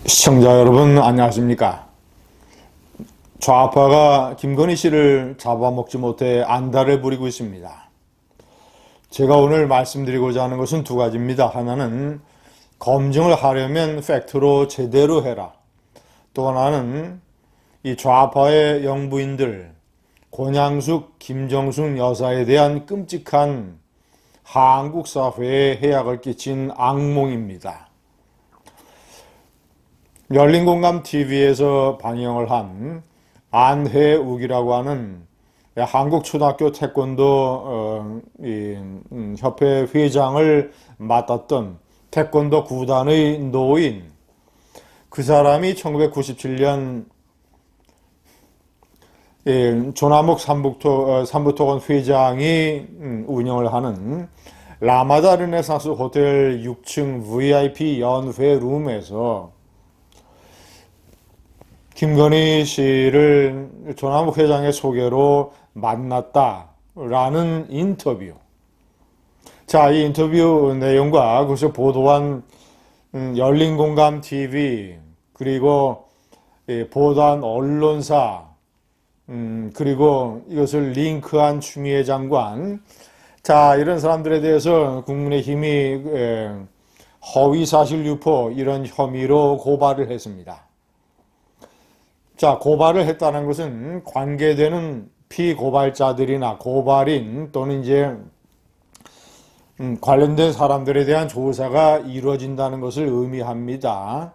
시청자 여러분 안녕하십니까? 좌파가 김건희 씨를 잡아먹지 못해 안달을 부리고 있습니다. 제가 오늘 말씀드리고자 하는 것은 두 가지입니다. 하나는 검증을 하려면 팩트로 제대로 해라. 또 하나는 이 좌파의 영부인들 권양숙, 김정숙 여사에 대한 끔찍한 한국 사회에 해악을 끼친 악몽입니다. 열린공감TV에서 방영을 한 안혜욱이라고 하는 한국 초등학교 태권도 협회 회장을 맡았던 태권도 구단의 노인, 그 사람이 1997년 조남욱 삼부토건 회장이 운영을 하는 라마다 르네상스 호텔 6층 VIP 연회 룸에서 김건희 씨를 조남욱 회장의 소개로 만났다라는 인터뷰. 자, 이 인터뷰 내용과 그것을 보도한 열린공감TV 그리고 보도한 언론사 그리고 이것을 링크한 추미애 장관, 자, 이런 사람들에 대해서 국민의힘이 허위사실 유포 이런 혐의로 고발을 했습니다. 자, 고발을 했다는 것은 관계되는 피고발자들이나 고발인 또는 이제 관련된 사람들에 대한 조사가 이루어진다는 것을 의미합니다.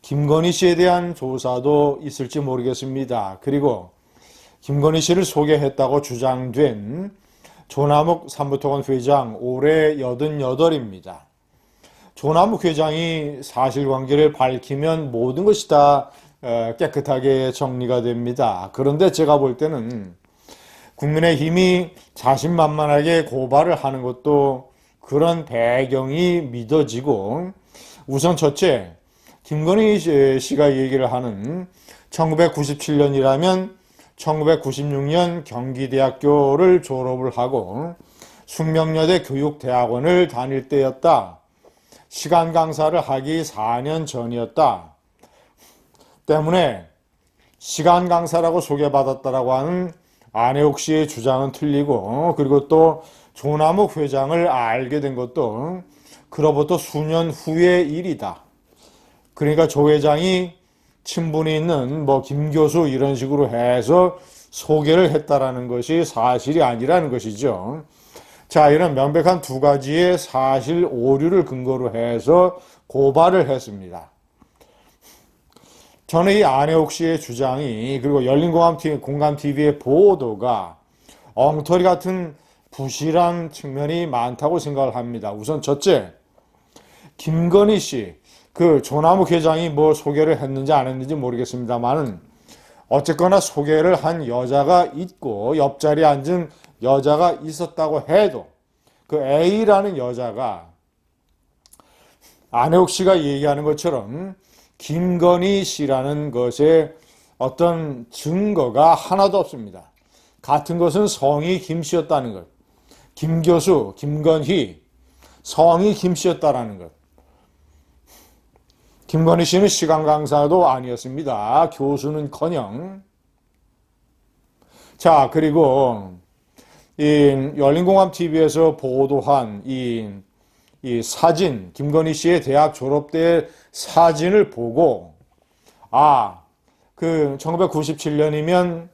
김건희 씨에 대한 조사도 있을지 모르겠습니다. 그리고 김건희 씨를 소개했다고 주장된 조남욱 삼부토건 회장 올해 88입니다. 조남욱 회장이 사실관계를 밝히면 모든 것이 다 깨끗하게 정리가 됩니다. 그런데 제가 볼 때는 국민의힘이 자신만만하게 고발을 하는 것도 그런 배경이 믿어지고, 우선 첫째, 김건희 씨가 얘기를 하는 1997년이라면 1996년 경기대학교를 졸업을 하고 숙명여대 교육대학원을 다닐 때였다. 시간 강사를 하기 4년 전이었다. 때문에 시간 강사라고 소개받았다라고 하는 안혜욱 씨의 주장은 틀리고, 그리고 또 조남욱 회장을 알게 된 것도 그로부터 수년 후의 일이다. 그러니까 조 회장이 친분이 있는 김 교수 이런 식으로 해서 소개를 했다라는 것이 사실이 아니라는 것이죠. 자, 이런 명백한 두 가지의 사실 오류를 근거로 해서 고발을 했습니다. 저는 이 안혜욱 씨의 주장이, 그리고 열린공감TV의 보도가 엉터리 같은 부실한 측면이 많다고 생각을 합니다. 우선 첫째, 김건희 씨, 그 조남욱 회장이 소개를 했는지 안 했는지 모르겠습니다만은 어쨌거나 소개를 한 여자가 있고 옆자리에 앉은 여자가 있었다고 해도 그 A라는 여자가 안혜욱 씨가 얘기하는 것처럼 김건희 씨라는 것에 어떤 증거가 하나도 없습니다. 같은 것은 성이 김 씨였다는 것. 김 교수, 김건희, 성이 김 씨였다라는 것. 김건희 씨는 시간 강사도 아니었습니다. 교수는커녕. 자, 그리고 이 열린공감TV에서 보도한 이 사진, 김건희 씨의 대학 졸업 때 사진을 보고, 그 1997년이면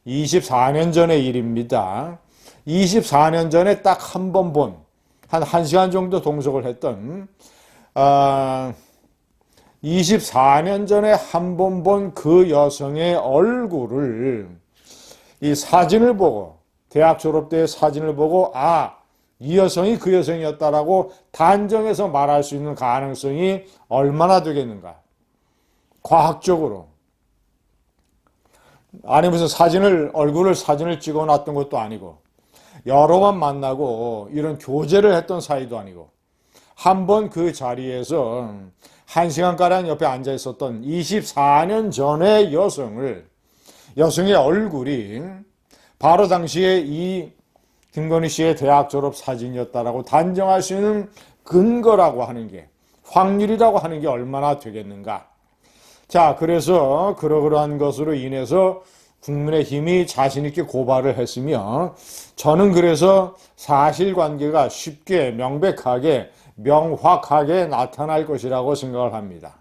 24년 전의 일입니다. 24년 전에 딱 한 번 본, 한 1시간 정도 동석을 했던, 24년 전에 한 번 본 그 여성의 얼굴을 이 사진을 보고, 대학 졸업 때 사진을 보고, 이 여성이 그 여성이었다라고 단정해서 말할 수 있는 가능성이 얼마나 되겠는가? 과학적으로. 아니 무슨 얼굴을 사진을 찍어놨던 것도 아니고 여러 번 만나고 이런 교제를 했던 사이도 아니고 한 번 그 자리에서 1시간가량 옆에 앉아 있었던 24년 전의 여성의 얼굴이 바로 당시에 이 김건희 씨의 대학 졸업 사진이었다라고 단정할 수 있는 근거라고 하는 게, 확률이라고 하는 게 얼마나 되겠는가? 자, 그래서 그러한 것으로 인해서 국민의힘이 자신있게 고발을 했으며, 저는 그래서 사실관계가 쉽게 명백하게 명확하게 나타날 것이라고 생각을 합니다.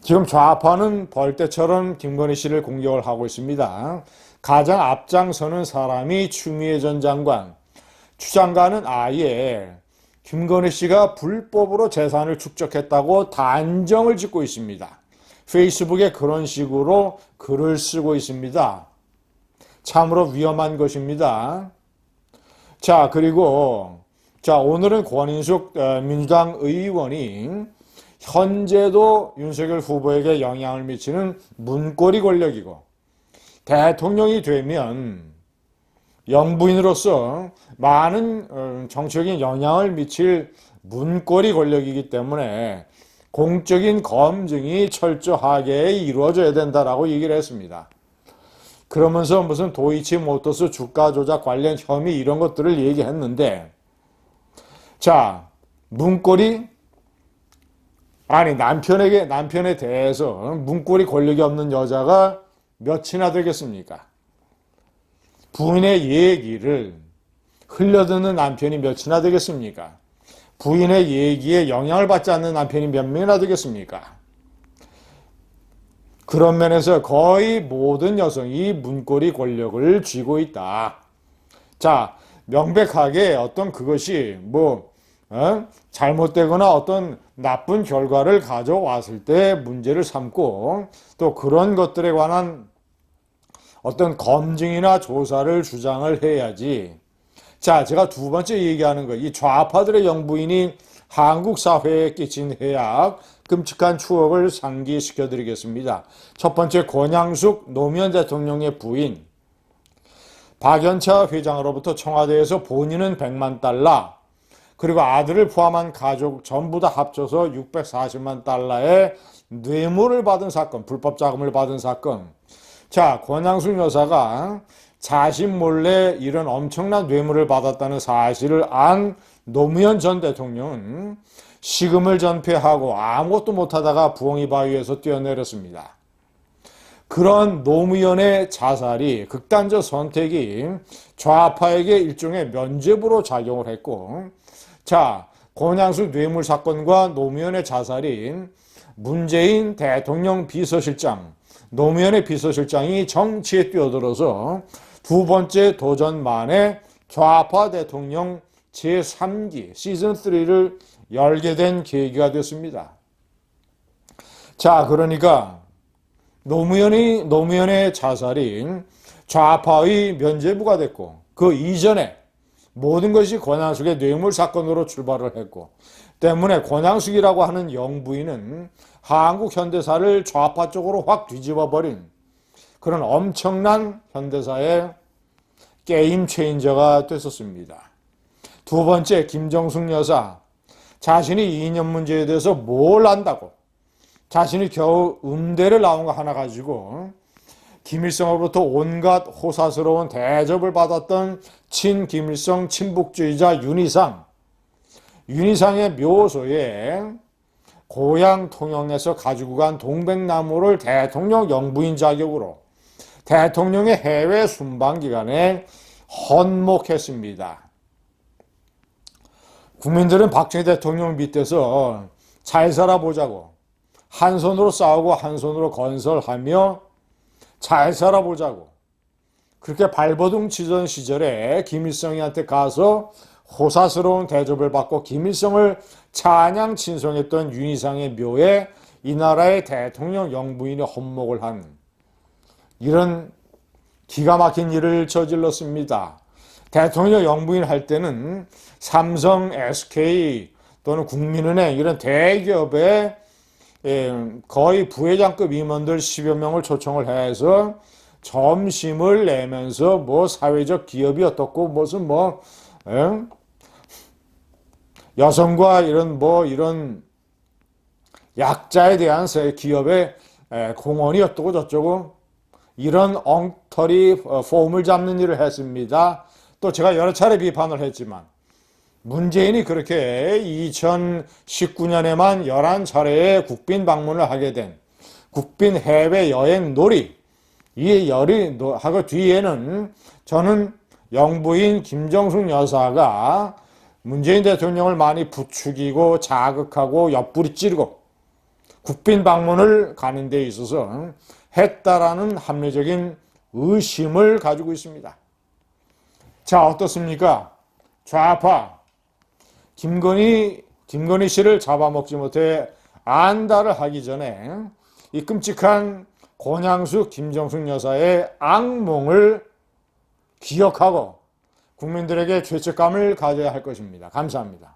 지금 좌파는 벌떼처럼 김건희 씨를 공격을 하고 있습니다. 가장 앞장서는 사람이 추미애 전 장관, 추 장관은 아예 김건희 씨가 불법으로 재산을 축적했다고 단정을 짓고 있습니다. 페이스북에 그런 식으로 글을 쓰고 있습니다. 참으로 위험한 것입니다. 자, 그리고 오늘은 권인숙 민주당 의원이 현재도 윤석열 후보에게 영향을 미치는 문고리 권력이고, 대통령이 되면 영부인으로서 많은 정치적인 영향을 미칠 문고리 권력이기 때문에 공적인 검증이 철저하게 이루어져야 된다라고 얘기를 했습니다. 그러면서 무슨 도이치모터스 주가 조작 관련 혐의 이런 것들을 얘기했는데, 자, 문고리? 아니, 남편에 대해서 문고리 권력이 없는 여자가 몇이나 되겠습니까? 부인의 얘기를 흘려듣는 남편이 몇이나 되겠습니까? 부인의 얘기에 영향을 받지 않는 남편이 몇 명이나 되겠습니까? 그런 면에서 거의 모든 여성이 문고리 권력을 쥐고 있다. 자, 명백하게 어떤 그것이 잘못되거나 어떤 나쁜 결과를 가져왔을 때 문제를 삼고, 또 그런 것들에 관한 어떤 검증이나 조사를 주장을 해야지. 자, 제가 두 번째 얘기하는 거, 이 좌파들의 영부인이 한국 사회에 끼친 해악, 끔찍한 추억을 상기시켜 드리겠습니다. 첫 번째, 권양숙 노무현 대통령의 부인, 박연차 회장으로부터 청와대에서 본인은 100만 달러, 그리고 아들을 포함한 가족 전부 다 합쳐서 640만 달러의 뇌물을 받은 사건, 불법 자금을 받은 사건. 자, 권양숙 여사가 자신 몰래 이런 엄청난 뇌물을 받았다는 사실을 안 노무현 전 대통령은 식음을 전폐하고 아무것도 못하다가 부엉이 바위에서 뛰어내렸습니다. 그런 노무현의 자살이, 극단적 선택이 좌파에게 일종의 면죄부로 작용을 했고, 자, 권양숙 뇌물 사건과 노무현의 자살이 문재인 대통령 비서실장, 노무현의 비서실장이 정치에 뛰어들어서 두 번째 도전 만에 좌파 대통령 제3기 시즌3를 열게 된 계기가 됐습니다. 자, 그러니까 노무현의 자살이 좌파의 면죄부가 됐고, 그 이전에 모든 것이 권양숙의 뇌물 사건으로 출발을 했고, 때문에 권양숙이라고 하는 영부인은 한국 현대사를 좌파 쪽으로 확 뒤집어버린 그런 엄청난 현대사의 게임 체인저가 됐었습니다. 두 번째, 김정숙 여사. 자신이 이념 문제에 대해서 뭘 안다고, 자신이 겨우 음대를 나온 거 하나 가지고 김일성으로부터 온갖 호사스러운 대접을 받았던 친김일성 친북주의자 윤희상의 묘소에 고향 통영에서 가지고 간 동백나무를 대통령 영부인 자격으로 대통령의 해외 순방 기간에 헌목했습니다. 국민들은 박정희 대통령 밑에서 잘 살아보자고, 한 손으로 싸우고 한 손으로 건설하며 잘 살아보자고, 그렇게 발버둥 치던 시절에 김일성이한테 가서 호사스러운 대접을 받고 김일성을 찬양 친송했던 윤희상의 묘에 이 나라의 대통령 영부인이 헌목을 한 이런 기가 막힌 일을 저질렀습니다. 대통령 영부인 할 때는 삼성, SK 또는 국민은행 이런 대기업의 거의 부회장급 임원들 10여 명을 초청을 해서 점심을 내면서 사회적 기업이 어떻고 무슨 여성과 이런 약자에 대한 기업의 공헌이 어떻고 저쩌고 이런 엉터리 폼을 잡는 일을 했습니다. 또 제가 여러 차례 비판을 했지만 문재인이 그렇게 2019년에만 11차례의 국빈 방문을 하게 된 국빈 해외 여행 놀이, 이 하고 뒤에는 저는 영부인 김정숙 여사가 문재인 대통령을 많이 부추기고 자극하고 옆구리 찌르고 국빈 방문을 가는 데 있어서 했다라는 합리적인 의심을 가지고 있습니다. 자, 어떻습니까? 좌파 김건희 씨를 잡아먹지 못해 안달을 하기 전에 이 끔찍한 권양숙 김정숙 여사의 악몽을 기억하고 국민들에게 죄책감을 가져야 할 것입니다. 감사합니다.